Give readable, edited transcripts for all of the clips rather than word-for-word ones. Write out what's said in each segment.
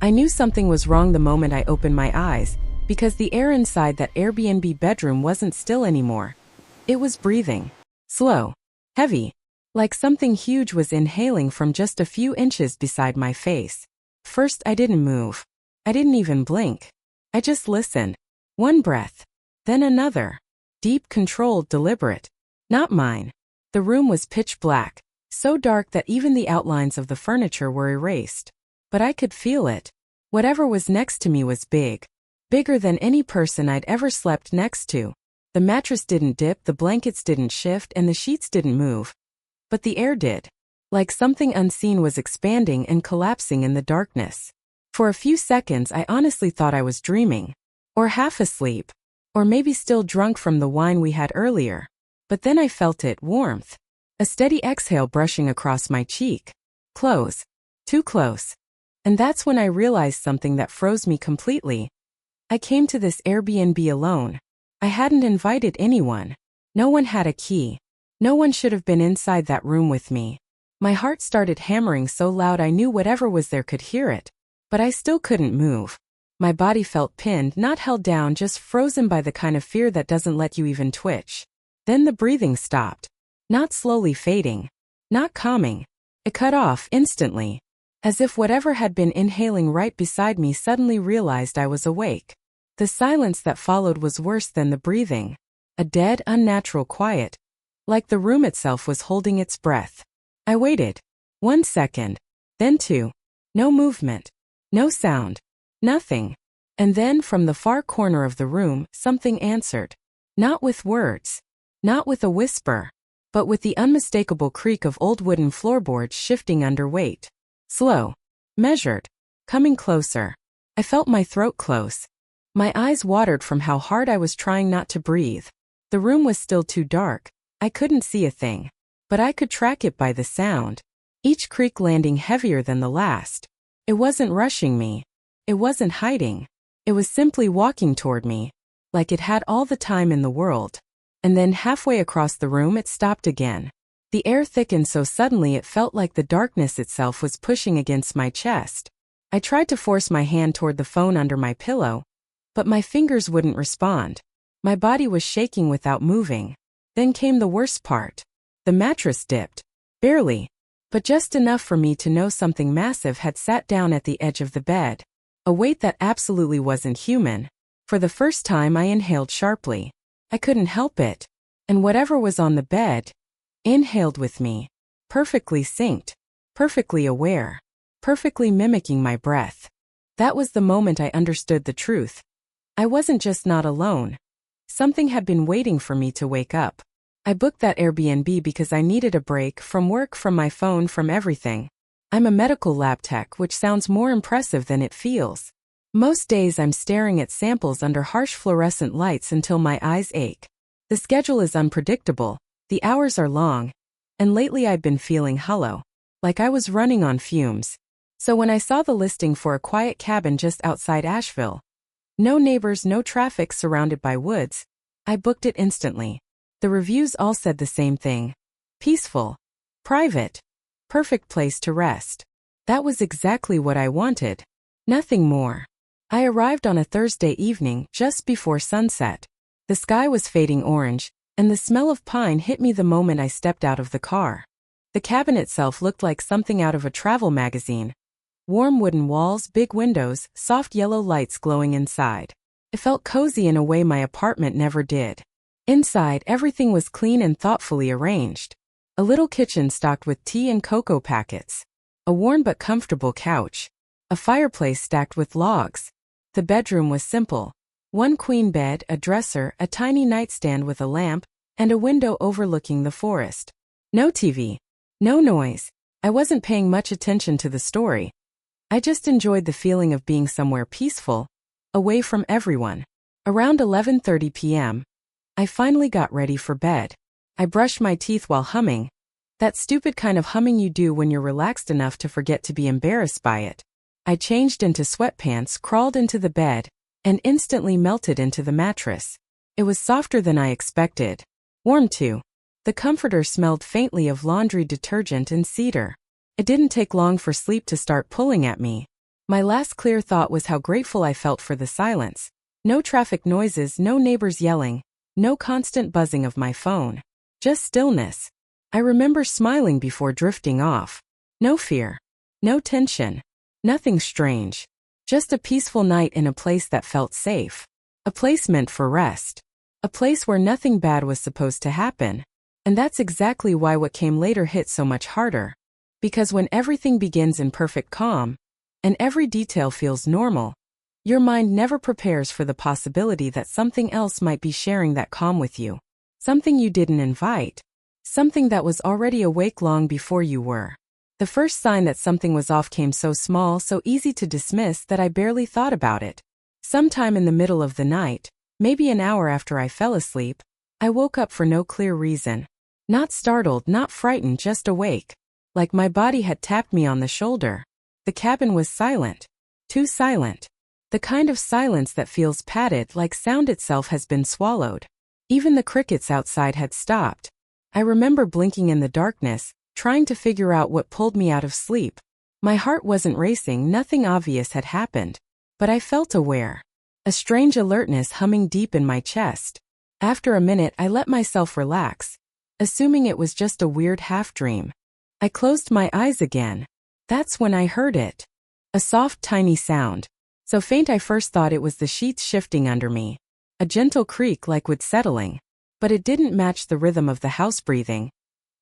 I knew something was wrong the moment I opened my eyes, because the air inside that Airbnb bedroom wasn't still anymore. It was breathing. Slow. Heavy. Like something huge was inhaling from just a few inches beside my face. First, I didn't move. I didn't even blink. I just listened. One breath. Then another. Deep, controlled, deliberate. Not mine. The room was pitch black, so dark that even the outlines of the furniture were erased. But I could feel it. Whatever was next to me was big. Bigger than any person I'd ever slept next to. The mattress didn't dip, the blankets didn't shift, and the sheets didn't move. But the air did. Like something unseen was expanding and collapsing in the darkness. For a few seconds I honestly thought I was dreaming. Or half asleep. Or maybe still drunk from the wine we had earlier. But then I felt it, warmth. A steady exhale brushing across my cheek. Close. Too close. And that's when I realized something that froze me completely. I came to this Airbnb alone. I hadn't invited anyone. No one had a key. No one should have been inside that room with me. My heart started hammering so loud I knew whatever was there could hear it. But I still couldn't move. My body felt pinned, not held down, just frozen by the kind of fear that doesn't let you even twitch. Then the breathing stopped. Not slowly fading. Not calming. It cut off instantly. As if whatever had been inhaling right beside me suddenly realized I was awake. The silence that followed was worse than the breathing. A dead, unnatural quiet. Like the room itself was holding its breath. I waited. 1 second. Then 2. No movement. No sound. Nothing. And then from the far corner of the room, something answered. Not with words. Not with a whisper. But with the unmistakable creak of old wooden floorboards shifting under weight. Slow. Measured. Coming closer. I felt my throat close. My eyes watered from how hard I was trying not to breathe. The room was still too dark. I couldn't see a thing. But I could track it by the sound. Each creak landing heavier than the last. It wasn't rushing me. It wasn't hiding. It was simply walking toward me. Like it had all the time in the world. And then halfway across the room it stopped again. The air thickened so suddenly it felt like the darkness itself was pushing against my chest. I tried to force my hand toward the phone under my pillow. But my fingers wouldn't respond. My body was shaking without moving. Then came the worst part. The mattress dipped. Barely. But just enough for me to know something massive had sat down at the edge of the bed. A weight that absolutely wasn't human. For the first time I inhaled sharply. I couldn't help it. And whatever was on the bed inhaled with me. Perfectly synced. Perfectly aware. Perfectly mimicking my breath. That was the moment I understood the truth. I wasn't just not alone. Something had been waiting for me to wake up. I booked that Airbnb because I needed a break from work, from my phone, from everything. I'm a medical lab tech, which sounds more impressive than it feels. Most days I'm staring at samples under harsh fluorescent lights until my eyes ache. The schedule is unpredictable, the hours are long, and lately I've been feeling hollow, like I was running on fumes. So when I saw the listing for a quiet cabin just outside Asheville, no neighbors, no traffic, surrounded by woods, I booked it instantly. The reviews all said the same thing. Peaceful. Private. Perfect place to rest. That was exactly what I wanted. Nothing more. I arrived on a Thursday evening just before sunset. The sky was fading orange, and the smell of pine hit me the moment I stepped out of the car. The cabin itself looked like something out of a travel magazine. Warm wooden walls, big windows, soft yellow lights glowing inside. It felt cozy in a way my apartment never did. Inside, everything was clean and thoughtfully arranged. A little kitchen stocked with tea and cocoa packets. A worn but comfortable couch. A fireplace stacked with logs. The bedroom was simple. One queen bed, a dresser, a tiny nightstand with a lamp, and a window overlooking the forest. No TV. No noise. I wasn't paying much attention to the story. I just enjoyed the feeling of being somewhere peaceful, away from everyone. Around 11:30 p.m., I finally got ready for bed. I brushed my teeth while humming. That stupid kind of humming you do when you're relaxed enough to forget to be embarrassed by it. I changed into sweatpants, crawled into the bed, and instantly melted into the mattress. It was softer than I expected. Warm too. The comforter smelled faintly of laundry detergent and cedar. It didn't take long for sleep to start pulling at me. My last clear thought was how grateful I felt for the silence. No traffic noises, no neighbors yelling, no constant buzzing of my phone. Just stillness. I remember smiling before drifting off. No fear. No tension. Nothing strange. Just a peaceful night in a place that felt safe. A place meant for rest. A place where nothing bad was supposed to happen. And that's exactly why what came later hit so much harder. Because when everything begins in perfect calm, and every detail feels normal, your mind never prepares for the possibility that something else might be sharing that calm with you. Something you didn't invite. Something that was already awake long before you were. The first sign that something was off came so small, so easy to dismiss that I barely thought about it. Sometime in the middle of the night, maybe an hour after I fell asleep, I woke up for no clear reason. Not startled, not frightened, just awake. Like my body had tapped me on the shoulder. The cabin was silent. Too silent. The kind of silence that feels padded, like sound itself has been swallowed. Even the crickets outside had stopped. I remember blinking in the darkness, trying to figure out what pulled me out of sleep. My heart wasn't racing, nothing obvious had happened. But I felt aware. A strange alertness humming deep in my chest. After a minute, I let myself relax, assuming it was just a weird half-dream. I closed my eyes again. That's when I heard it. A soft, tiny sound. So faint I first thought it was the sheets shifting under me. A gentle creak like wood settling. But it didn't match the rhythm of the house breathing.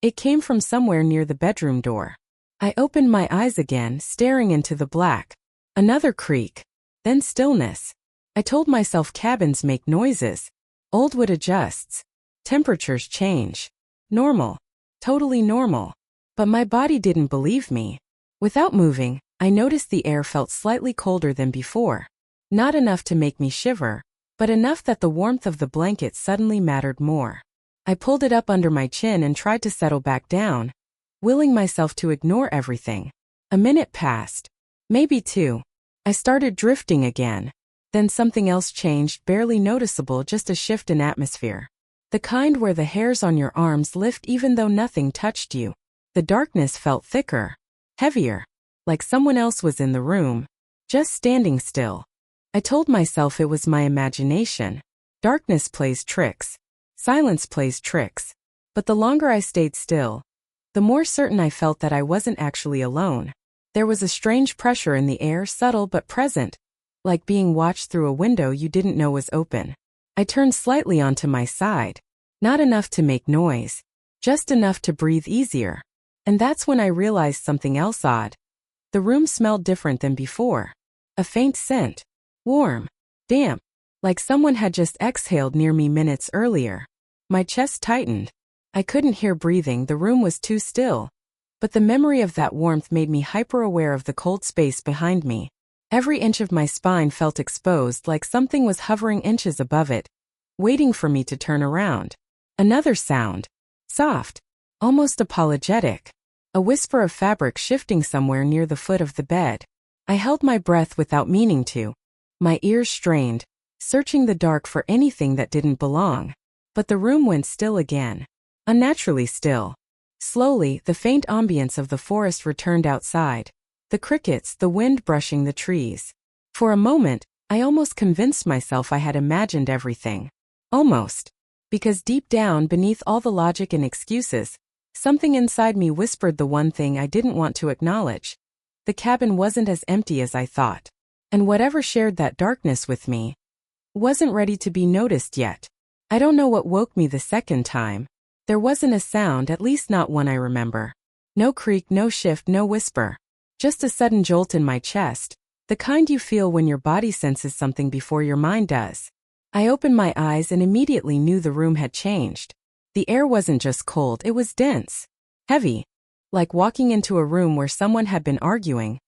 It came from somewhere near the bedroom door. I opened my eyes again, staring into the black. Another creak. Then stillness. I told myself cabins make noises. Old wood adjusts. Temperatures change. Normal. Totally normal. But my body didn't believe me. Without moving, I noticed the air felt slightly colder than before. Not enough to make me shiver, but enough that the warmth of the blanket suddenly mattered more. I pulled it up under my chin and tried to settle back down, willing myself to ignore everything. A minute passed. Maybe two. I started drifting again. Then something else changed, barely noticeable, just a shift in atmosphere. The kind where the hairs on your arms lift even though nothing touched you. The darkness felt thicker. Heavier. Like someone else was in the room. Just standing still. I told myself it was my imagination. Darkness plays tricks. Silence plays tricks. But the longer I stayed still, the more certain I felt that I wasn't actually alone. There was a strange pressure in the air, subtle but present. Like being watched through a window you didn't know was open. I turned slightly onto my side. Not enough to make noise. Just enough to breathe easier. And that's when I realized something else odd. The room smelled different than before. A faint scent. Warm. Damp. Like someone had just exhaled near me minutes earlier. My chest tightened. I couldn't hear breathing, the room was too still. But the memory of that warmth made me hyper-aware of the cold space behind me. Every inch of my spine felt exposed, like something was hovering inches above it, waiting for me to turn around. Another sound. Soft. Almost apologetic. A whisper of fabric shifting somewhere near the foot of the bed. I held my breath without meaning to. My ears strained, searching the dark for anything that didn't belong. But the room went still again. Unnaturally still. Slowly, the faint ambience of the forest returned outside. The crickets, the wind brushing the trees. For a moment, I almost convinced myself I had imagined everything. Almost. Because deep down, beneath all the logic and excuses, something inside me whispered the one thing I didn't want to acknowledge. The cabin wasn't as empty as I thought. And whatever shared that darkness with me wasn't ready to be noticed yet. I don't know what woke me the second time. There wasn't a sound, at least not one I remember. No creak, no shift, no whisper. Just a sudden jolt in my chest, the kind you feel when your body senses something before your mind does. I opened my eyes and immediately knew the room had changed. The air wasn't just cold, it was dense. Heavy. Like walking into a room where someone had been arguing.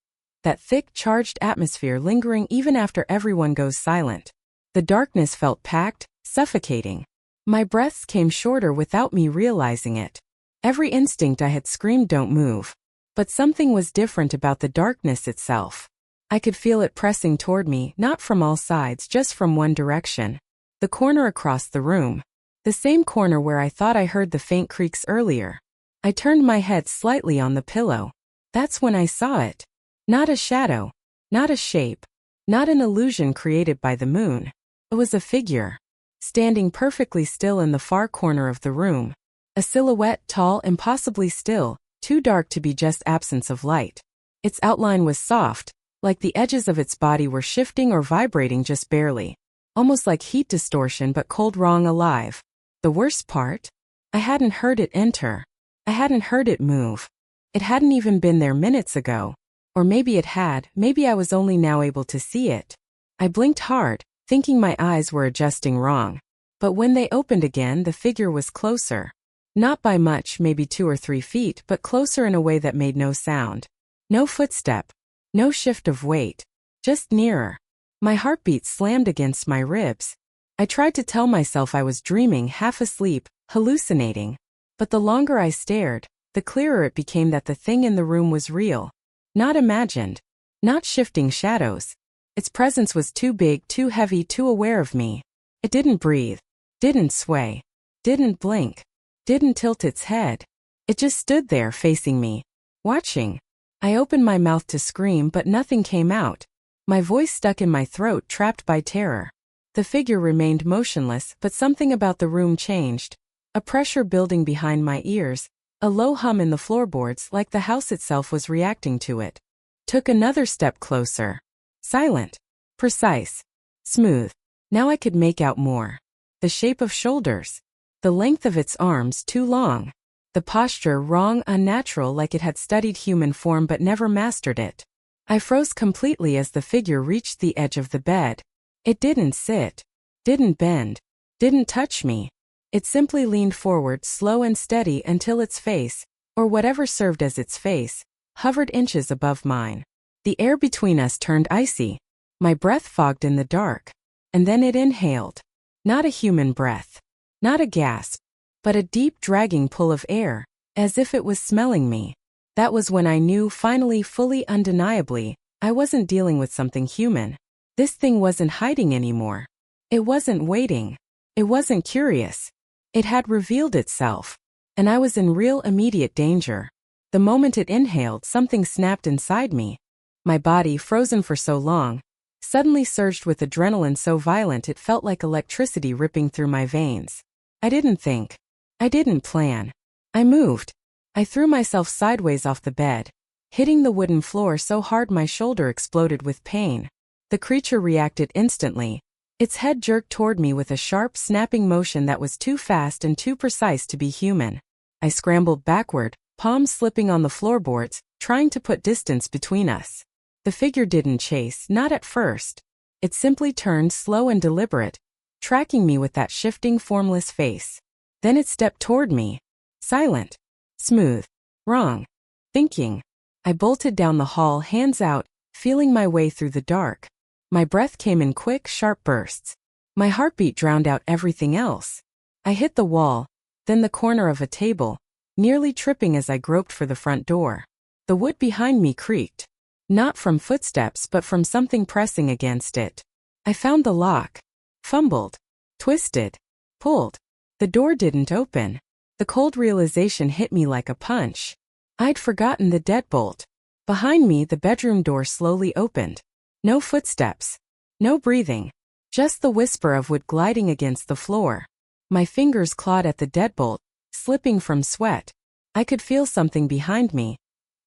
That thick, charged atmosphere lingering even after everyone goes silent. The darkness felt packed, suffocating. My breaths came shorter without me realizing it. Every instinct I had screamed, "Don't move." But something was different about the darkness itself. I could feel it pressing toward me, not from all sides, just from one direction. The corner across the room. The same corner where I thought I heard the faint creaks earlier. I turned my head slightly on the pillow. That's when I saw it. Not a shadow. Not a shape. Not an illusion created by the moon. It was a figure. Standing perfectly still in the far corner of the room. A silhouette, tall, impossibly still, too dark to be just absence of light. Its outline was soft, like the edges of its body were shifting or vibrating just barely. Almost like heat distortion but cold, wrong, alive. The worst part? I hadn't heard it enter. I hadn't heard it move. It hadn't even been there minutes ago. Or maybe it had, maybe I was only now able to see it. I blinked hard, thinking my eyes were adjusting wrong. But when they opened again, the figure was closer. Not by much, maybe 2 or 3 feet, but closer in a way that made no sound. No footstep. No shift of weight. Just nearer. My heartbeat slammed against my ribs. I tried to tell myself I was dreaming, half asleep, hallucinating. But the longer I stared, the clearer it became that the thing in the room was real. Not imagined. Not shifting shadows. Its presence was too big, too heavy, too aware of me. It didn't breathe. Didn't sway. Didn't blink. Didn't tilt its head. It just stood there facing me. Watching. I opened my mouth to scream but nothing came out. My voice stuck in my throat, trapped by terror. The figure remained motionless, but something about the room changed. A pressure building behind my ears. A low hum in the floorboards, like the house itself was reacting to it. Took another step closer. Silent. Precise. Smooth. Now I could make out more. The shape of shoulders. The length of its arms, too long. The posture wrong, unnatural, like it had studied human form but never mastered it. I froze completely as the figure reached the edge of the bed. It didn't sit. Didn't bend. Didn't touch me. It simply leaned forward, slow and steady, until its face, or whatever served as its face, hovered inches above mine. The air between us turned icy. My breath fogged in the dark. And then it inhaled. Not a human breath. Not a gasp. But a deep, dragging pull of air, as if it was smelling me. That was when I knew, finally, fully, undeniably, I wasn't dealing with something human. This thing wasn't hiding anymore. It wasn't waiting. It wasn't curious. It had revealed itself. And I was in real, immediate danger. The moment it inhaled, something snapped inside me. My body, frozen for so long, suddenly surged with adrenaline so violent it felt like electricity ripping through my veins. I didn't think. I didn't plan. I moved. I threw myself sideways off the bed, hitting the wooden floor so hard my shoulder exploded with pain. The creature reacted instantly. Its head jerked toward me with a sharp, snapping motion that was too fast and too precise to be human. I scrambled backward, palms slipping on the floorboards, trying to put distance between us. The figure didn't chase, not at first. It simply turned, slow and deliberate, tracking me with that shifting, formless face. Then it stepped toward me. Silent. Smooth. Wrong. Thinking. I bolted down the hall, hands out, feeling my way through the dark. My breath came in quick, sharp bursts. My heartbeat drowned out everything else. I hit the wall, then the corner of a table, nearly tripping as I groped for the front door. The wood behind me creaked. Not from footsteps but from something pressing against it. I found the lock. Fumbled. Twisted. Pulled. The door didn't open. The cold realization hit me like a punch. I'd forgotten the deadbolt. Behind me, the bedroom door slowly opened. No footsteps. No breathing. Just the whisper of wood gliding against the floor. My fingers clawed at the deadbolt, slipping from sweat. I could feel something behind me.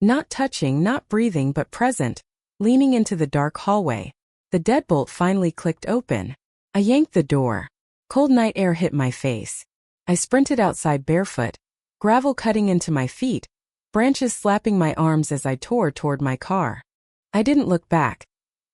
Not touching, not breathing, but present, leaning into the dark hallway. The deadbolt finally clicked open. I yanked the door. Cold night air hit my face. I sprinted outside barefoot, gravel cutting into my feet, branches slapping my arms as I tore toward my car. I didn't look back.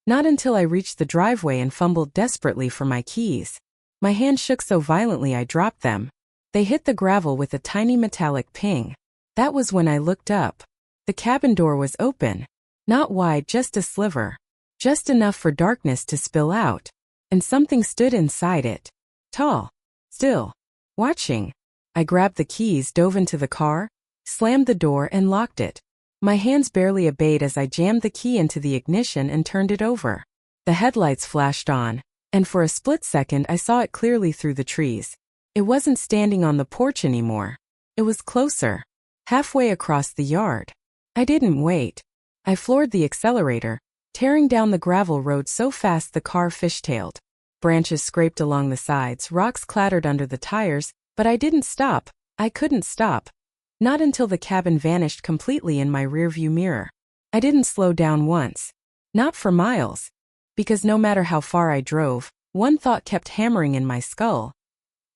Not until I reached the driveway and fumbled desperately for my keys. My hand shook so violently I dropped them. They hit the gravel with a tiny metallic ping. That was when I looked up. The cabin door was open. Not wide, just a sliver. Just enough for darkness to spill out. And something stood inside it. Tall. Still. Watching. I grabbed the keys, dove into the car, slammed the door and locked it. My hands barely obeyed as I jammed the key into the ignition and turned it over. The headlights flashed on, and for a split second I saw it clearly through the trees. It wasn't standing on the porch anymore. It was closer. Halfway across the yard. I didn't wait. I floored the accelerator, tearing down the gravel road so fast the car fishtailed. Branches scraped along the sides, rocks clattered under the tires, but I didn't stop. I couldn't stop. Not until the cabin vanished completely in my rearview mirror. I didn't slow down once. Not for miles. Because no matter how far I drove, one thought kept hammering in my skull.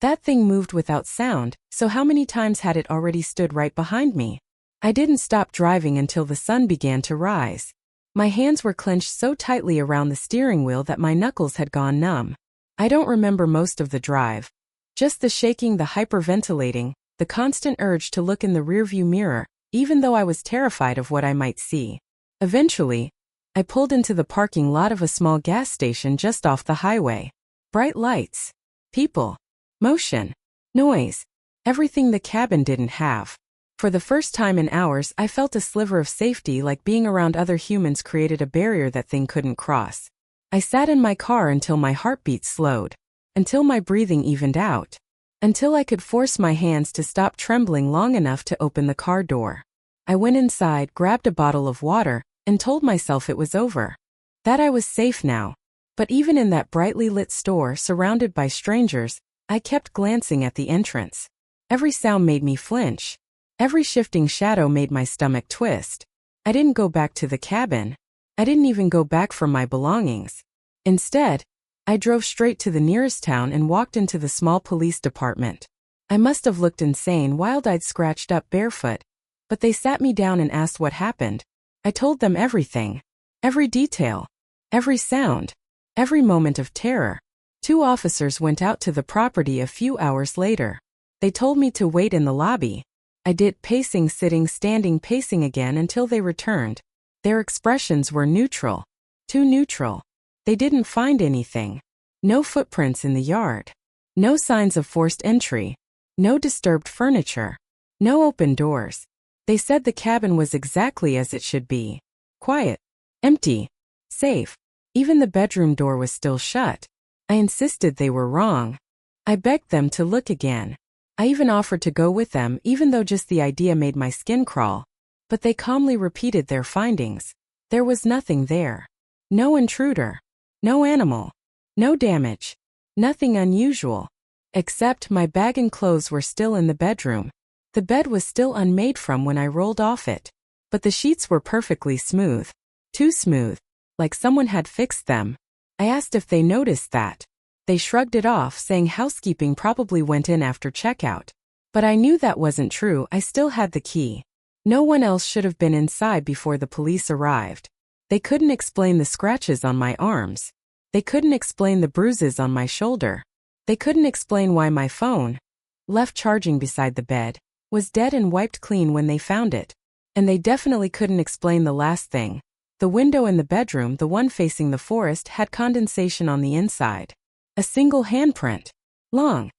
That thing moved without sound, so how many times had it already stood right behind me? I didn't stop driving until the sun began to rise. My hands were clenched so tightly around the steering wheel that my knuckles had gone numb. I don't remember most of the drive. Just the shaking, the hyperventilating, the constant urge to look in the rearview mirror, even though I was terrified of what I might see. Eventually, I pulled into the parking lot of a small gas station just off the highway. Bright lights, people, motion, noise, everything the cabin didn't have. For the first time in hours, I felt a sliver of safety, like being around other humans created a barrier that thing couldn't cross. I sat in my car until my heartbeat slowed, until my breathing evened out, until I could force my hands to stop trembling long enough to open the car door. I went inside, grabbed a bottle of water, and told myself it was over. That I was safe now. But even in that brightly lit store, surrounded by strangers, I kept glancing at the entrance. Every sound made me flinch. Every shifting shadow made my stomach twist. I didn't go back to the cabin. I didn't even go back for my belongings. Instead, I drove straight to the nearest town and walked into the small police department. I must have looked insane, wild-eyed, scratched up, barefoot. But they sat me down and asked what happened. I told them everything. Every detail. Every sound. Every moment of terror. 2 officers went out to the property a few hours later. They told me to wait in the lobby. I did, pacing, sitting, standing, pacing again until they returned. Their expressions were neutral. Too neutral. They didn't find anything. No footprints in the yard. No signs of forced entry. No disturbed furniture. No open doors. They said the cabin was exactly as it should be. Quiet. Empty. Safe. Even the bedroom door was still shut. I insisted they were wrong. I begged them to look again. I even offered to go with them, even though just the idea made my skin crawl. But they calmly repeated their findings. There was nothing there. No intruder. No animal. No damage. Nothing unusual. Except my bag and clothes were still in the bedroom. The bed was still unmade from when I rolled off it. But the sheets were perfectly smooth. Too smooth. Like someone had fixed them. I asked if they noticed that. They shrugged it off, saying housekeeping probably went in after checkout. But I knew that wasn't true. I still had the key. No one else should have been inside before the police arrived. They couldn't explain the scratches on my arms. They couldn't explain the bruises on my shoulder. They couldn't explain why my phone, left charging beside the bed, was dead and wiped clean when they found it. And they definitely couldn't explain the last thing. The window in the bedroom, the one facing the forest, had condensation on the inside. A single handprint. Long.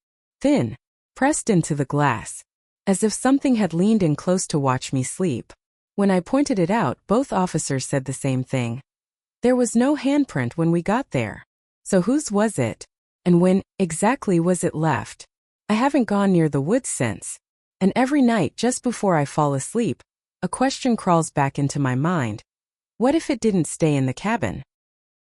Thin. Pressed into the glass. As if something had leaned in close to watch me sleep. When I pointed it out, both officers said the same thing. There was no handprint when we got there. So whose was it? And when exactly was it left? I haven't gone near the woods since. And every night just before I fall asleep, a question crawls back into my mind. What if it didn't stay in the cabin?